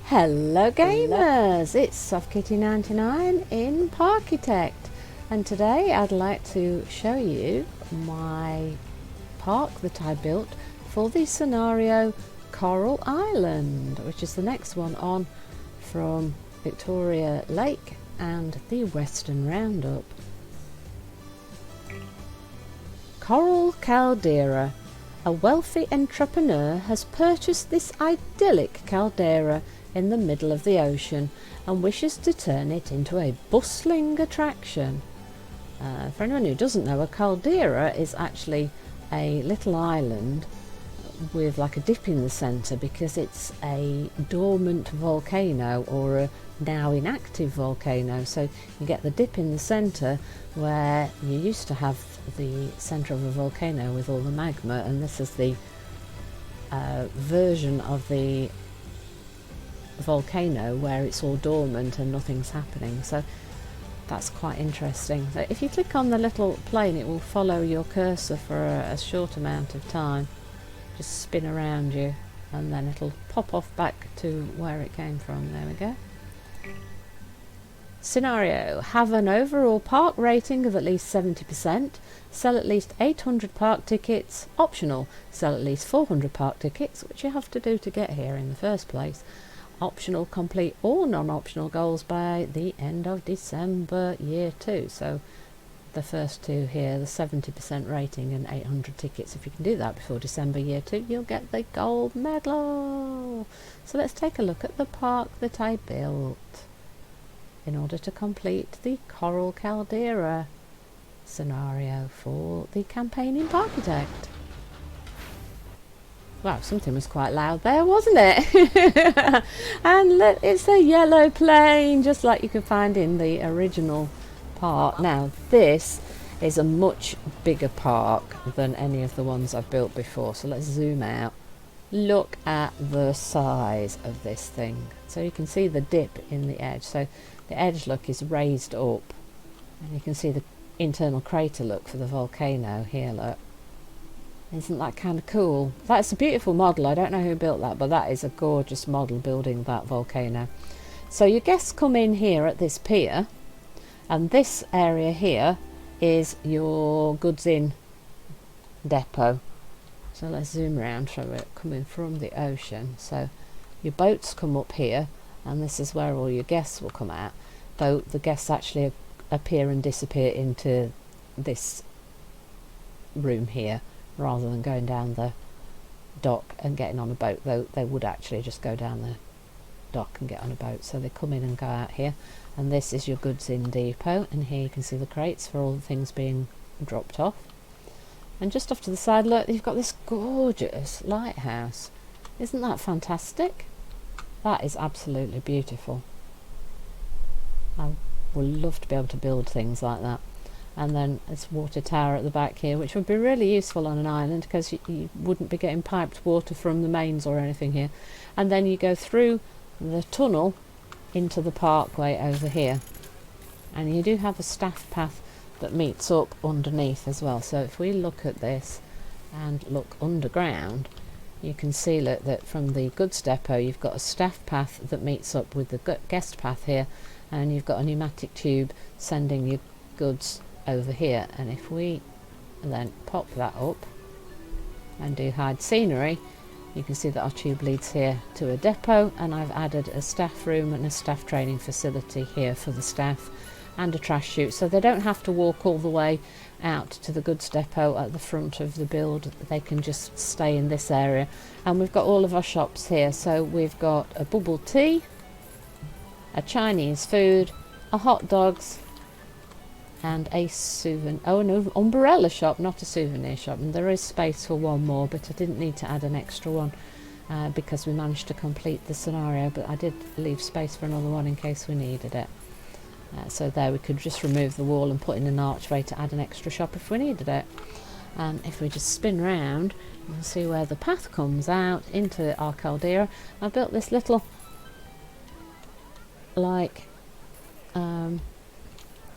Hello gamers, it's SoftKitty99 in Parkitect, and today I'd like to show you my park that I built for the scenario Coral Island, which is the next one on from Victoria Lake and the Western Roundup. Coral Caldera. A wealthy entrepreneur has purchased this idyllic caldera in the middle of the ocean and wishes to turn it into a bustling attraction. For anyone who doesn't know, a caldera is actually a little island with like a dip in the centre because it's a dormant volcano or a now inactive volcano. So you get the dip in the centre where you used to have the centre of a volcano with all the magma, and this is the version of the volcano where it's all dormant and nothing's happening. So that's quite interesting. So if you click on the little plane, it will follow your cursor for a short amount of time, just spin around you, and then it'll pop off back to where it came from. There we go. Scenario: have an overall park rating of at least 70%, sell at least 800 park tickets, optional, sell at least 400 park tickets, which you have to do to get here in the first place. Optional, complete all non-optional goals by the end of December year 2. So the first two here, the 70% rating and 800 tickets, if you can do that before December year 2, you'll get the gold medal. So let's take a look at the park that I built in order to complete the Coral Caldera scenario for the campaign in Parkitect. Wow, something was quite loud there, wasn't it? And it's a yellow plane, just like you could find in the original park. Now, this is a much bigger park than any of the ones I've built before. So let's zoom out. Look at the size of this thing. So you can see the dip in the edge. So the edge look is raised up, and you can see the internal crater look for the volcano here. Look. Isn't that kind of cool? That's a beautiful model. I don't know who built that, but that is a gorgeous model building that volcano. So your guests come in here at this pier, and this area here is your goods in depot. So let's zoom around so we're coming from the ocean. So your boats come up here, and this is where all your guests will come out, though the guests actually appear and disappear into this room here, rather than going down the dock and getting on a boat, though they would actually just go down the dock and get on a boat. So they come in and go out here, and this is your goods in depot, and here you can see the crates for all the things being dropped off. And just off to the side, look, you've got this gorgeous lighthouse. Isn't that fantastic? That is absolutely beautiful. I would love to be able to build things like that. And then it's water tower at the back here, which would be really useful on an island because you wouldn't be getting piped water from the mains or anything here. And then you go through the tunnel into the parkway over here, and you do have a staff path that meets up underneath as well. So if we look at this and look underground, you can see that from the goods depot you've got a staff path that meets up with the guest path here, and you've got a pneumatic tube sending your goods over here. And if we then pop that up and do hide scenery, you can see that our tube leads here to a depot, and I've added a staff room and a staff training facility here for the staff, and a trash chute, so they don't have to walk all the way out to the goods depot at the front of the build. They can just stay in this area. And we've got all of our shops here. So we've got a bubble tea, a Chinese food, a hot dogs, and a an umbrella shop, not a souvenir shop. And there is space for one more, but I didn't need to add an extra one because we managed to complete the scenario, but I did leave space for another one in case we needed it. So there we could just remove the wall and put in an archway to add an extra shop if we needed it. And if we just spin round, you can see where the path comes out into our caldera. I built this little like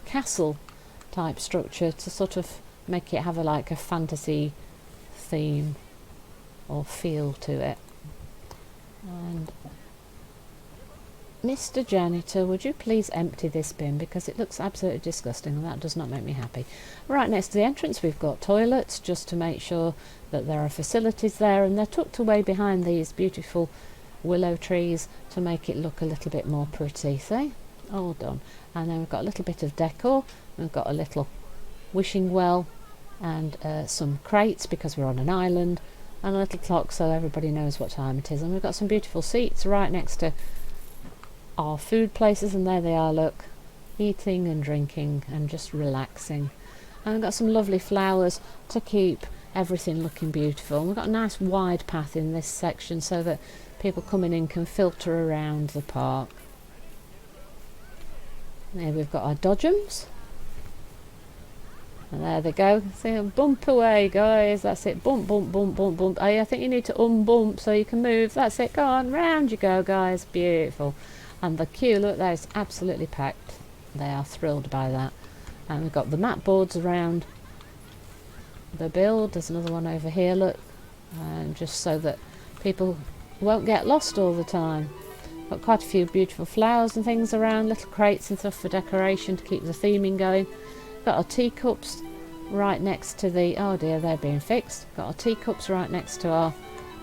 castle type structure to sort of make it have like a fantasy theme or feel to it. And Mr. Janitor, would you please empty this bin, because it looks absolutely disgusting and that does not make me happy. Right next to the entrance we've got toilets, just to make sure that there are facilities there, and they're tucked away behind these beautiful willow trees to make it look a little bit more pretty. See, all done. And then we've got a little bit of decor. We've got a little wishing well and some crates because we're on an island, and a little clock so everybody knows what time it is. And we've got some beautiful seats right next to our food places, and there they are, look, eating and drinking and just relaxing. And we've got some lovely flowers to keep everything looking beautiful. And we've got a nice wide path in this section so that people coming in can filter around the park. There we've got our dodgems. And there they go. See, bump away, guys. That's it. Bump, bump, bump, bump, bump. Oh, I think you need to unbump so you can move. That's it. Go on, round you go, guys. Beautiful. And the queue, look, that is absolutely packed. They are thrilled by that. And we've got the mat boards around the build. There's another one over here, look. And just so that people won't get lost all the time. Got quite a few beautiful flowers and things around, little crates and stuff for decoration to keep the theming going. Got our teacups right next to the, oh dear, they're being fixed. Got our teacups right next to our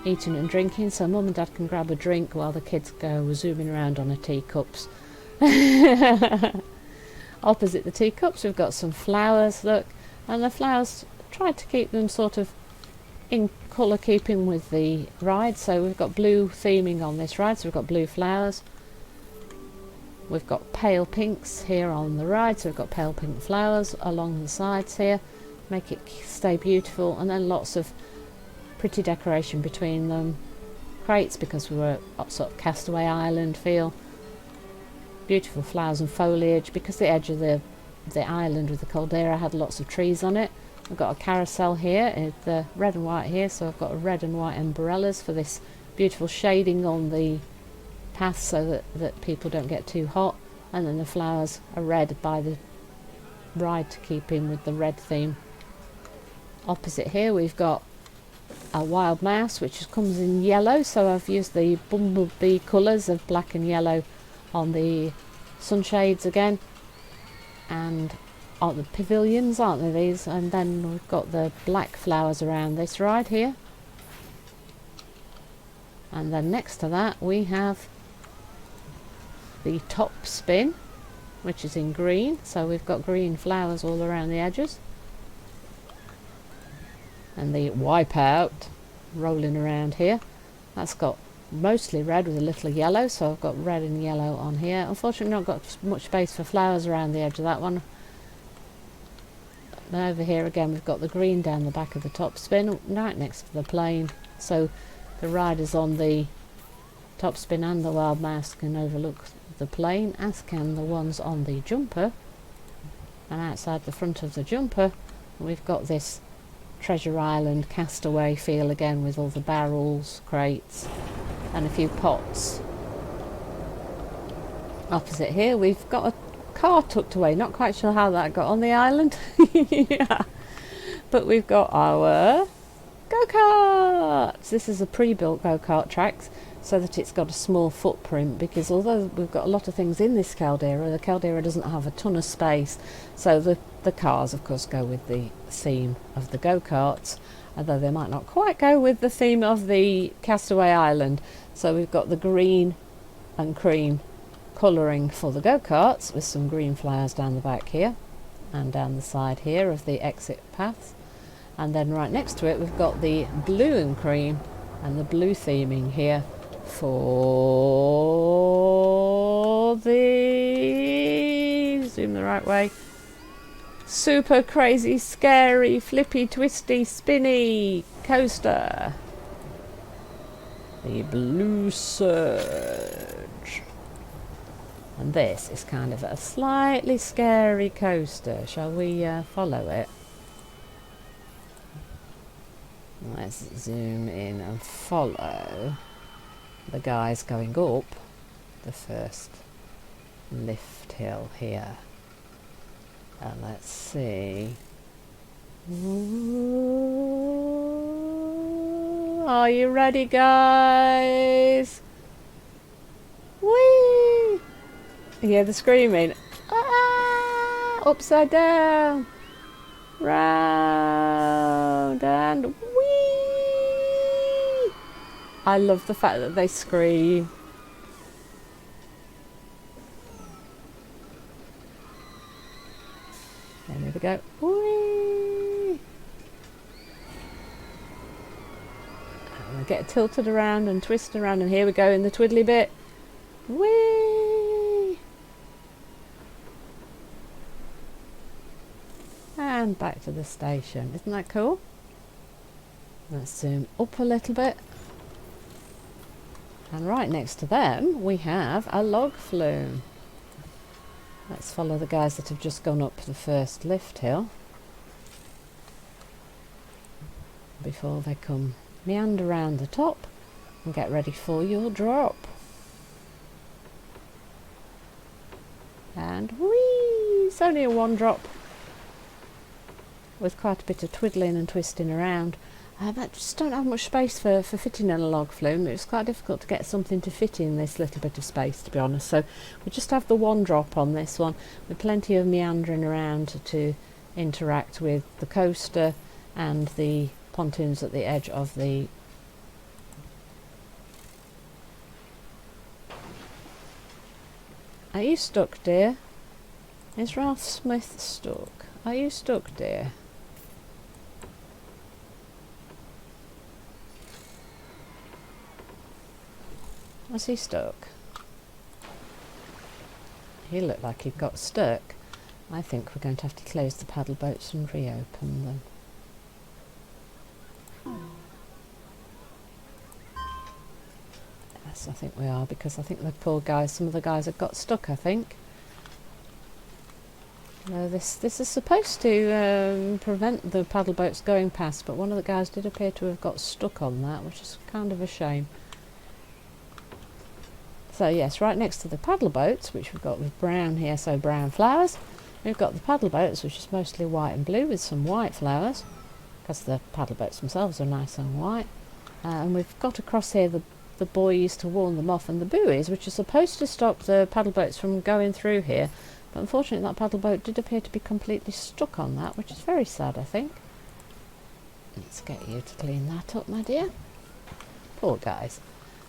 eating and drinking, so mum and dad can grab a drink while the kids go zooming around on the teacups. Opposite the teacups we've got some flowers, look, and the flowers, tried to keep them sort of in colour keeping with the ride. So we've got blue theming on this ride, so we've got blue flowers. We've got pale pinks here on the ride, so we've got pale pink flowers along the sides here, make it stay beautiful, and then lots of pretty decoration between them. Crates because we were at sort of Castaway Island feel. Beautiful flowers and foliage because the edge of the island with the caldera had lots of trees on it. I've got a carousel here, it's the red and white here, so I've got a red and white umbrellas for this beautiful shading on the path so that people don't get too hot, and then the flowers are red by the ride to keep in with the red theme. Opposite here we've got a wild mouse which comes in yellow, so I've used the bumblebee colours of black and yellow on the sunshades again, and on the pavilions, aren't they, these? And then we've got the black flowers around this ride here, and then next to that we have the top spin which is in green, so we've got green flowers all around the edges, and the wipeout rolling around here, that's got mostly red with a little yellow, so I've got red and yellow on here. Unfortunately not got much space for flowers around the edge of that one. And over here again we've got the green down the back of the top spin right next to the plane, so the riders on the top spin and the wild mouse can overlook the plane, as can the ones on the jumper. And outside the front of the jumper we've got this Treasure Island Castaway feel again, with all the barrels, crates and a few pots. Opposite here we've got a car tucked away, not quite sure how that got on the island. Yeah. But we've got our go-karts. This is a pre-built go-kart tracks so that it's got a small footprint, because although we've got a lot of things in this caldera, the caldera doesn't have a ton of space, so the cars of course go with the theme of the go-karts, although they might not quite go with the theme of the Castaway Island. So we've got the green and cream colouring for the go-karts with some green flowers down the back here and down the side here of the exit paths, and then right next to it we've got the blue and cream and the blue theming here for the, zoom the right way, super crazy scary flippy twisty spinny coaster, the Blue Surge. And this is kind of a slightly scary coaster. Shall we follow it? Let's zoom in and follow the guys going up the first lift hill here. And let's see. Ooh, are you ready, guys? Whee! Yeah, the screaming. Ah, upside down, round and whee! I love the fact that they scream. And there we go. Whee! And we get tilted around and twisted around, and here we go in the twiddly bit. Whee! And back to the station. Isn't that cool? Let's zoom up a little bit. And right next to them we have a log flume. Let's follow the guys that have just gone up the first lift hill before they come meander around the top and get ready for your drop. And whee! It's only a one drop with quite a bit of twiddling and twisting around. I just don't have much space for fitting in a log flume. It's quite difficult to get something to fit in this little bit of space, to be honest. So we just have the one drop on this one with plenty of meandering around to interact with the coaster and the pontoons at the edge of the Are you stuck, dear? Is Ralph Smith stuck? Are you stuck, dear? Was he stuck? He looked like he'd got stuck. I think we're going to have to close the paddle boats and reopen them. Yes, I think we are, because I think the poor guys, some of the guys have got stuck, I think. This is supposed to prevent the paddle boats going past, but one of the guys did appear to have got stuck on that, which is kind of a shame. So yes, right next to the paddle boats, which we've got with brown here, so brown flowers, we've got the paddle boats, which is mostly white and blue with some white flowers, because the paddle boats themselves are nice and white. And we've got across here the buoys to warn them off, and the buoys, which are supposed to stop the paddle boats from going through here, but unfortunately that paddle boat did appear to be completely stuck on that, which is very sad, I think. Let's get you to clean that up, my dear. Poor guys.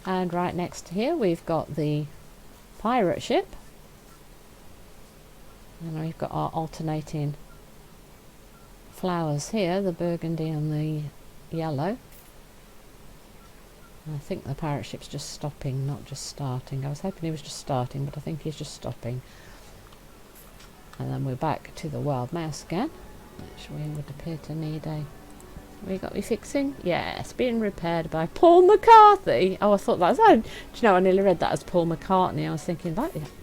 And right next to here we've got the pirate ship, and we've got our alternating flowers here, the burgundy and the yellow. I think the pirate ship's just stopping, not just starting. I was hoping he was just starting, but I think he's just stopping. And then we're back to the wild mouse again, which we would appear to need a... We got me fixing? Yes, being repaired by Paul McCarthy. Oh, I thought that was... Oh, do you know, I nearly read that as Paul McCartney. I was thinking,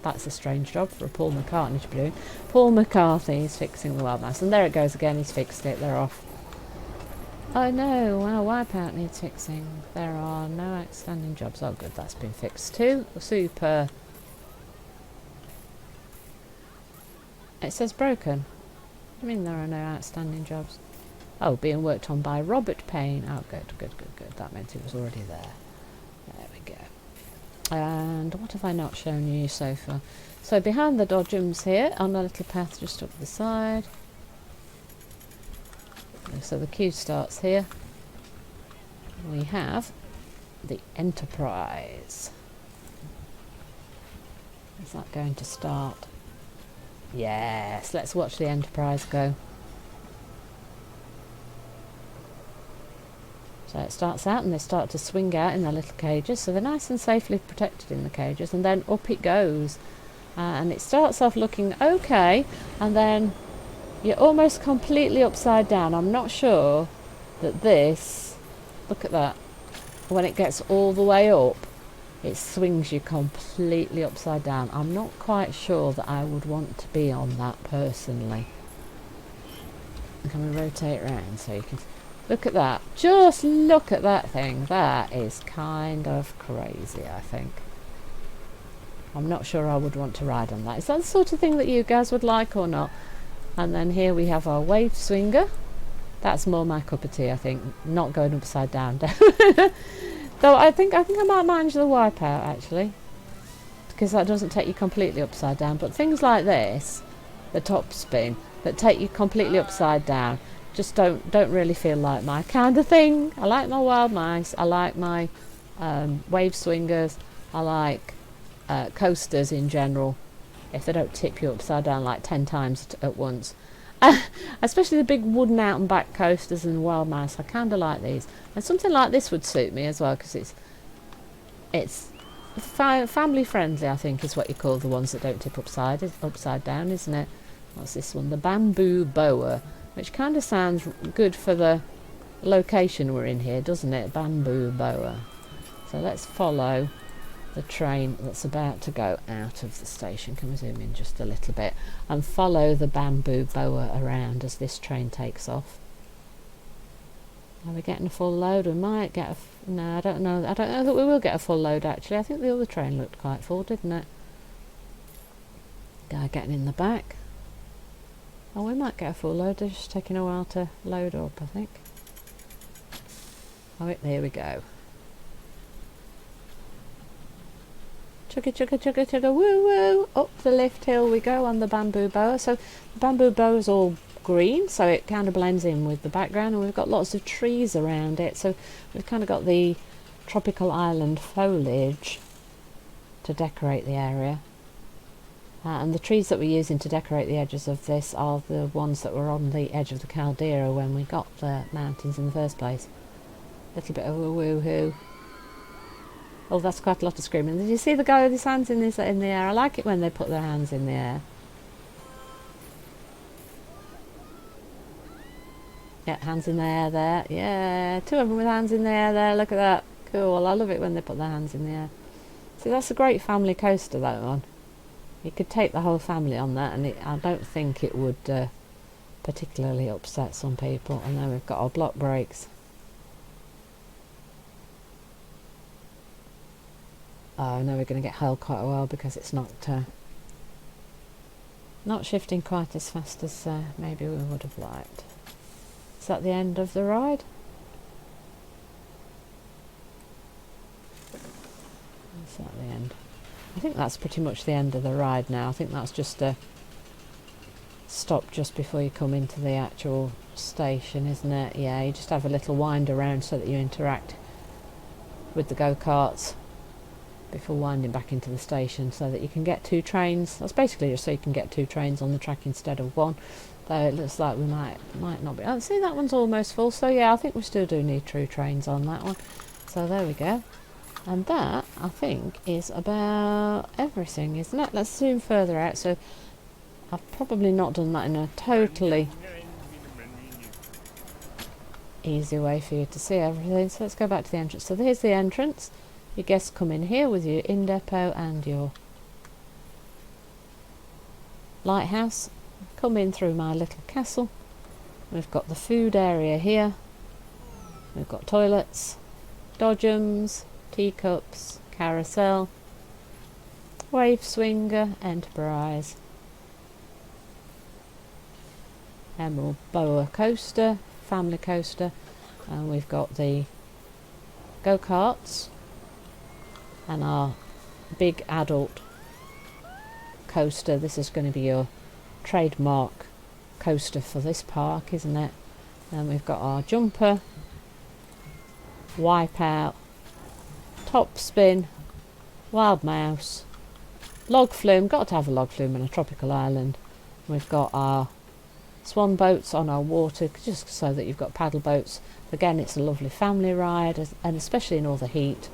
that's a strange job for a Paul McCartney to be doing. Paul McCarthy is fixing the wild mouse. And there it goes again, he's fixed it, they're off. Oh no, our wipeout needs fixing. There are no outstanding jobs. Oh good, that's been fixed too. Super. It says broken. I mean there are no outstanding jobs. Oh, being worked on by Robert Payne. Oh good. That meant it was already there. There we go. And what have I not shown you so far? So behind the dodgems here, on a little path just up the side. So the queue starts here. We have the Enterprise. Is that going to start? Yes, let's watch the Enterprise go. So it starts out and they start to swing out in their little cages, so they're nice and safely protected in the cages, and then up it goes. And it starts off looking okay, and then you're almost completely upside down. I'm not sure that this, look at that, when it gets all the way up, it swings you completely upside down. I'm not quite sure that I would want to be on that personally. Can we rotate around so you can look at that? Just look at that thing. That is kind of crazy, I think. I'm not sure I would want to ride on that. Is that the sort of thing that you guys would like or not? And then here we have our wave swinger. That's more my cup of tea, I think. Not going upside down. Though I think I might manage the wipeout actually. because that doesn't take you completely upside down. But things like this, the top spin, that take you completely upside down, just don't really feel like my kind of thing. I like my wild mice, I like my wave swingers, I like coasters in general, if they don't tip you upside down like 10 times at once. Especially the big wooden out and back coasters and wild mice, I kind of like these. And something like this would suit me as well, because it's family friendly, I think, is what you call the ones that don't tip upside down, isn't it? What's this one? The bamboo boa, which kind of sounds good for the location we're in here, doesn't it? Bamboo boa. So let's follow the train that's about to go out of the station. Can we zoom in just a little bit and follow the bamboo boa around as this train takes off? Are we getting a full load? We might get no, I don't know that we will get a full load, actually. I think the other train looked quite full, didn't it? Guy getting in the back. Oh, we might get a full load. They're just taking a while to load up, I think. Oh, there we go. Chugga chugga chugga chugga woo woo. Up the lift hill we go on the bamboo boa. So the bamboo boa is all green, so it kind of blends in with the background, and we've got lots of trees around it. So we've kind of got the tropical island foliage to decorate the area. And the trees that we're using to decorate the edges of this are the ones that were on the edge of the caldera when we got the mountains in the first place. A little bit of a woohoo. Oh, that's quite a lot of screaming. Did you see the guy with his hands in the air? I like it when they put their hands in the air. Yeah, hands in the air there. Yeah, two of them with hands in the air there. Look at that. Cool. I love it when they put their hands in the air. See, that's a great family coaster, that one. You could take the whole family on that, and I don't think it would particularly upset some people. And then we've got our block brakes. Oh no, we're going to get held quite a while because it's not shifting quite as fast as maybe we would have liked. Is that the end of the ride? Is that the end? I think that's pretty much the end of the ride now. I think that's just a stop just before you come into the actual station, isn't it? Yeah, you just have a little wind around so that you interact with the go-karts before winding back into the station, so that you can get two trains. That's basically just so you can get two trains on the track instead of one, though it looks like we might not be. Oh, see, that one's almost full, so yeah, I think we still do need two trains on that one. So there we go. And that, I think, is about everything, isn't it? Let's zoom further out. So I've probably not done that in a totally easy way for you to see everything. So let's go back to the entrance. So here's the entrance. Your guests come in here with your in-depot and your lighthouse. Come in through my little castle. We've got the food area here. We've got toilets, dodgems, teacups, carousel, wave swinger, enterprise, emerald boa coaster, family coaster, and we've got the go-karts and our big adult coaster. This is going to be your trademark coaster for this park, isn't it? And we've got our jumper, wipeout, top spin, wild mouse, log flume. Got to have a log flume in a tropical island. We've got our swan boats on our water, just so that you've got paddle boats. Again, it's a lovely family ride, and especially in all the heat,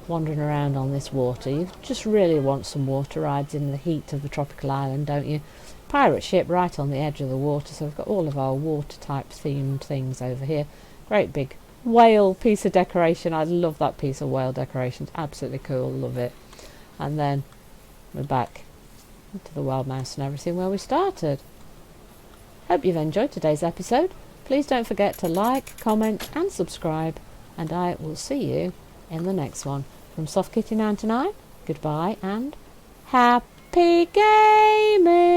wandering around on this water. You just really want some water rides in the heat of the tropical island, don't you? Pirate ship right on the edge of the water, so we've got all of our water type themed things over here. Great big whale piece of decoration. I love that piece of whale decoration. It's absolutely cool, love it. And then we're back into the wild mouse and everything where we started. Hope you've enjoyed today's episode. Please don't forget to like, comment and subscribe, and I will see you in the next one. From Soft Kitty 99, goodbye and happy gaming!